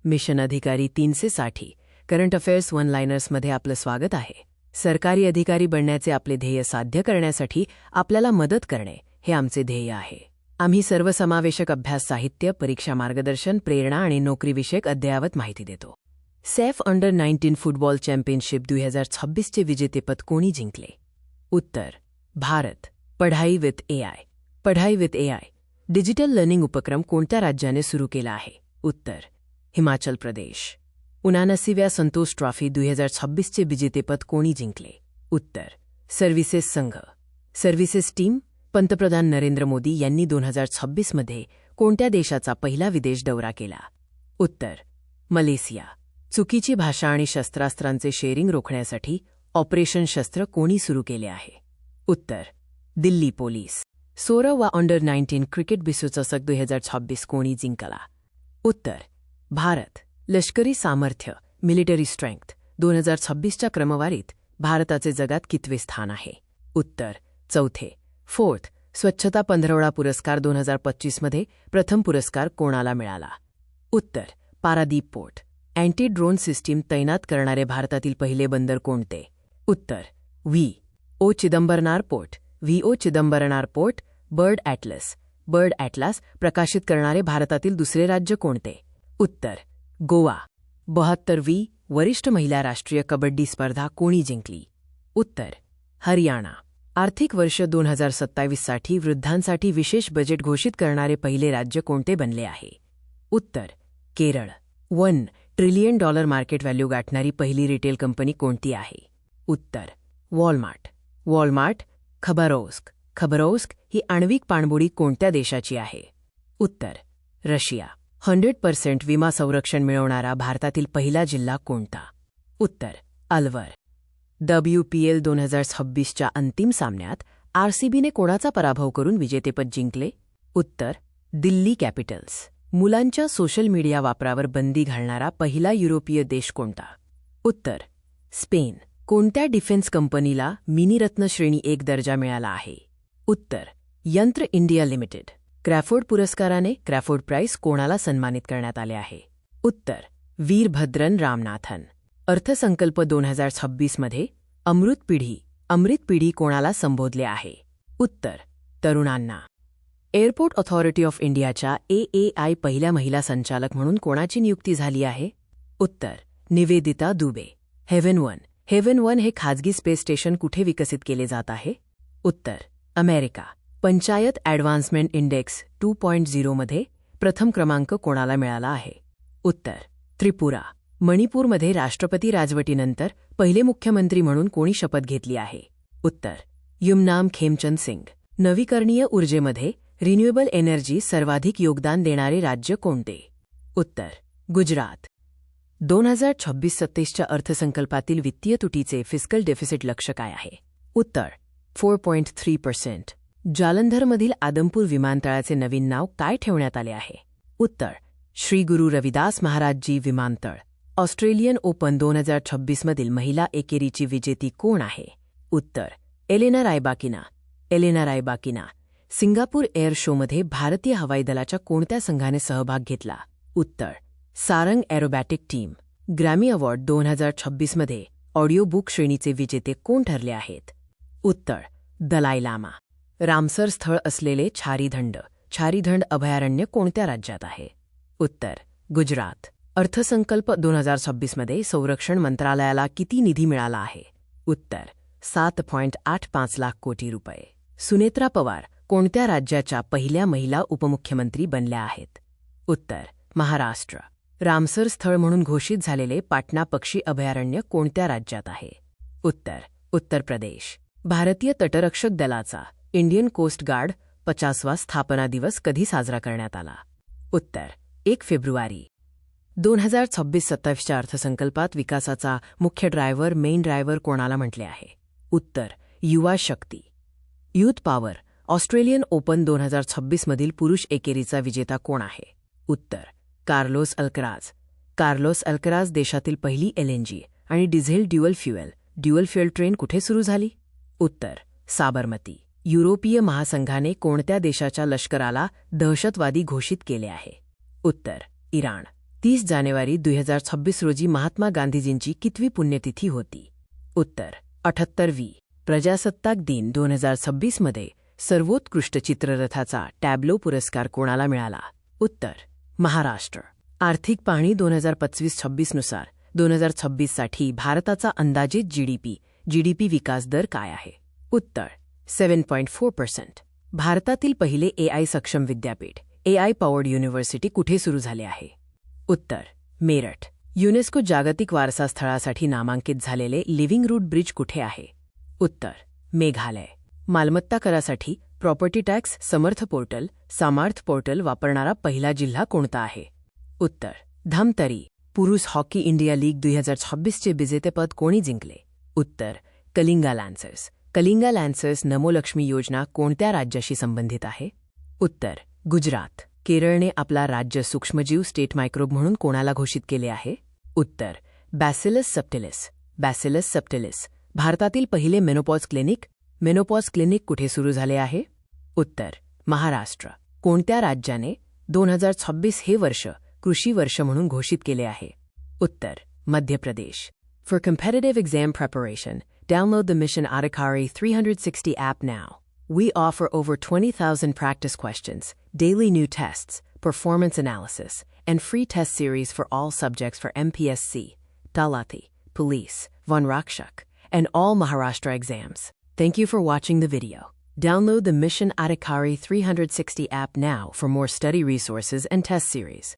Mission अधिकारी 360 current affairs one लाइनर्समध्ये आपलं स्वागत आहे. सरकारी अधिकारी बनण्याचे आपले ध्येय साध्य करण्यासाठी आपल्याला मदत करणे हे आमचे ध्येय आहे. आम्ही सर्वसमावेशक अभ्यास साहित्य, परीक्षा मार्गदर्शन, प्रेरणा आणि नोकरीविषयक अद्ययावत माहिती देतो. सैफ अंडर 19 फुटबॉल चॅम्पियनशिप 2026चे विजेतेपद कोणी जिंकले? उत्तर: भारत. पढाई विथ एआय. पढाई विथ एआय डिजिटल लर्निंग उपक्रम कोणत्या राज्याने सुरू केला आहे? उत्तर: हिमाचल प्रदेश. 79व्या संतोष ट्रॉफी 2026चे विजेतेपद कोणी जिंकले? उत्तर: सर्व्हिसेस संघ. Services team. पंतप्रधान नरेंद्र मोदी यांनी 2026मध्ये कोणत्या देशाचा पहिला विदेश दौरा केला? उत्तर: मलेशिया. चुकीची भाषा आणि शस्त्रास्त्रांचे शेअरिंग रोखण्यासाठी ऑपरेशन शस्त्र कोणी सुरू केले आहे? उत्तर: दिल्ली पोलीस. 16वा अंडर 19 क्रिकेट विश्वचषक 2026 कोणी जिंकला? उत्तर: भारत. लष्करी सामर्थ्य, मिलिटरी स्ट्रेंथ 2026च्या क्रमवारीत भारताचे जगात कितवे स्थान आहे? उत्तर: चौथे. फोर्थ. स्वच्छता पंधरवडा पुरस्कार 2025मध्ये प्रथम पुरस्कार कोणाला मिळाला? उत्तर: Paradip port. Anti drone system तैनात करणारे भारतातील पहिले बंदर कोणते? उत्तर: V O. Chidambaranar port. V O. Chidambaranar port. Bird atlas. Bird atlas प्रकाशित करणारे भारतातील दुसरे राज्य कोणते? उत्तर: गोवा. 72वी वरिष्ठ महिला राष्ट्रीय कबड्डी स्पर्धा कोणी जिंकली? उत्तर: हरियाणा. आर्थिक वर्ष 2027साठी वृद्धांसाठी विशेष बजेट घोषित करणारे पहिले राज्य कोणते बनले आहे? उत्तर: केरळ. $1 ट्रिलियन मार्केट व्हॅल्यू गाठणारी पहिली रिटेल कंपनी कोणती आहे? उत्तर: वॉलमार्ट. वॉलमार्ट. खबरोव्स्क. खबरोव्स्क ही आण्विक पाणबुडी कोणत्या देशाची आहे? उत्तर: रशिया. 100% विमा संरक्षण मिळवणारा भारतातील पहिला जिल्हा कोणता? उत्तर: अलवर. WPL 2026च्या अंतिम सामन्यात RCBने कोणाचा पराभव करून विजेतेपद जिंकले? उत्तर: दिल्ली कॅपिटल्स. मुलांच्या सोशल मीडिया वापरावर बंदी घालणारा पहिला युरोपीय देश कोणता? उत्तर: स्पेन. कोणत्या डिफेन्स कंपनीला मिनीरत्न श्रेणी 1 दर्जा मिळाला आहे? उत्तर: यंत्र इंडिया लिमिटेड. क्रॅफोर्ड पुरस्काराने क्रॅफोर्ड प्राइज कोणाला सन्मानित करण्यात आले आहे? उत्तर: वीरभद्रन रामनाथन. अर्थसंकल्प 2026मध्ये अमृत पिढी कोणाला संबोधले आहे? उत्तर: तरुणांना. एअरपोर्ट ऑथॉरिटी ऑफ इंडियाच्या AAI पहिल्या महिला संचालक म्हणून कोणाची नियुक्ती झाली आहे? उत्तर: निवेदिता दुबे. हेवन 1 हे खाजगी स्पेस स्टेशन कुठे विकसित केले जात आहे? उत्तर: अमेरिका. पंचायत ॲडव्हान्समेंट इंडेक्स 2.0 मध्ये प्रथम क्रमांक कोणाला मिळाला आहे? उत्तर: त्रिपुरा. मणिपूरमध्ये राष्ट्रपती राजवटीनंतर पहिले मुख्यमंत्री म्हणून कोणी शपथ घेतली आहे? उत्तर: युमनाम खेमचंद सिंग. नवीकरणीय ऊर्जेमध्ये रिन्युएबल एनर्जी सर्वाधिक योगदान देणारे राज्य कोणते? उत्तर: गुजरात. 2026-27च्या अर्थसंकल्पातील वित्तीय तुटीचे फिस्कल डेफिसिट लक्ष्य काय आहे? उत्तर: 4.3%. जालंधरमधील आदमपूर विमानतळाचे नवीन नाव काय ठेवण्यात आले आहे? उत्तर: श्री गुरु रविदास महाराजजी विमानतळ. ऑस्ट्रेलियन ओपन 2026मधील महिला एकेरीची विजेती कोण आहे? उत्तर: Elena Rybakina. Elena Rybakina. Singapore air शोमध्ये भारतीय हवाई दलाच्या कोणत्या संघाने सहभाग घेतला? उत्तर: Sarang aerobatic team. Grammy award 2026मध्ये ऑडिओ बुक श्रेणीचे विजेते कोण ठरले आहेत? उत्तर: दलाई लामा. रामसर स्थळ असलेले छारीधंड अभयारण्य कोणत्या राज्यात आहे? उत्तर: गुजरात. अर्थसंकल्प 2026मध्ये संरक्षण मंत्रालयाला किती निधी मिळाला आहे? उत्तर: 7.85 लाख कोटी रुपये. सुनेत्रा पवार कोणत्या राज्याच्या पहिल्या महिला उपमुख्यमंत्री बनल्या आहेत? उत्तर: महाराष्ट्र. रामसर स्थळ म्हणून घोषित झालेले पाटणा पक्षी अभयारण्य कोणत्या राज्यात आहे? उत्तर: उत्तर प्रदेश. भारतीय तटरक्षक दलाचा इंडियन कोस्ट गार्ड 50वा स्थापना दिवस कधी साजरा करण्यात आला? उत्तर: 1 फेब्रुवारी. 2026-27च्या अर्थसंकल्पात विकासाचा मुख्य मेन ड्रायव्हर कोणाला म्हटले आहे? उत्तर: युवा शक्ती. Youth power. ऑस्ट्रेलियन ओपन 2026मधील पुरुष एकेरीचा विजेता कोण आहे? उत्तर: कार्लोस अल्कराज. कार्लोस अल्कराज देशातील पहिली LNG आणि डिझेल ड्युअल फ्युएल ट्रेन कुठे सुरू झाली? उत्तर: साबरमती. युरोपीय महासंघाने कोणत्या देशाच्या लष्कराला दहशतवादी घोषित केले आहे? उत्तर: इराण. 30 जानेवारी 2026 रोजी महात्मा गांधीजींची कितवी पुण्यतिथी होती? उत्तर 78वी. प्रजासत्ताक दिन 2026 मध्ये सर्वोत्कृष्ट चित्ररथाचा टॅब्लो पुरस्कार कोणाला मिळाला? उत्तर महाराष्ट्र. आर्थिक पाहणी 2025-26 नुसार 2026 साठी भारताचा अंदाजित जीडीपी विकास दर काय आहे? उत्तर 7.4%. भारतातील पहिले AI सक्षम विद्यापीठ AI पॉवर्ड युनिव्हर्सिटी कुठे सुरू झाले आहे? उत्तर मेरठ. युनेस्को जागतिक वारसा स्थळासाठी नामांकित झालेले लिव्हिंग रूट ब्रिज कुठे आहे? उत्तर मेघालय. मालमत्ता करासाठी प्रॉपर्टी टॅक्स सामर्थ पोर्टल वापरणारा पहिला जिल्हा कोणता आहे? उत्तर धमतरी. पुरुष हॉकी इंडिया लीग 2026चे विजेतेपद कोणी जिंकले? उत्तर कलिंगा लॅन्सर्स. कलिंगा लॅन्सर्स नमोलक्ष्मी योजना कोणत्या राज्याशी संबंधित आहे? उत्तर गुजरात. केरळने आपला राज्य सूक्ष्मजीव स्टेट मायक्रोब म्हणून कोणाला घोषित केले आहे? उत्तर बॅसिलस सबटिलिस. भारतातील पहिले मेनोपॉज क्लिनिक कुठे सुरू झाले आहे? उत्तर महाराष्ट्र. कोणत्या राज्याने 2026 हे वर्ष कृषी वर्ष म्हणून घोषित केले आहे? उत्तर Madhya Pradesh. For competitive exam preparation, download the Mission Adhikari 360 app now. We offer over 20,000 practice questions, daily new tests, performance analysis, and free test series for all subjects for MPSC, Talati, Police, Van Rakshak, and all Maharashtra exams. Thank you for watching the video. Download the Mission Adhikari 360 app now for more study resources and test series.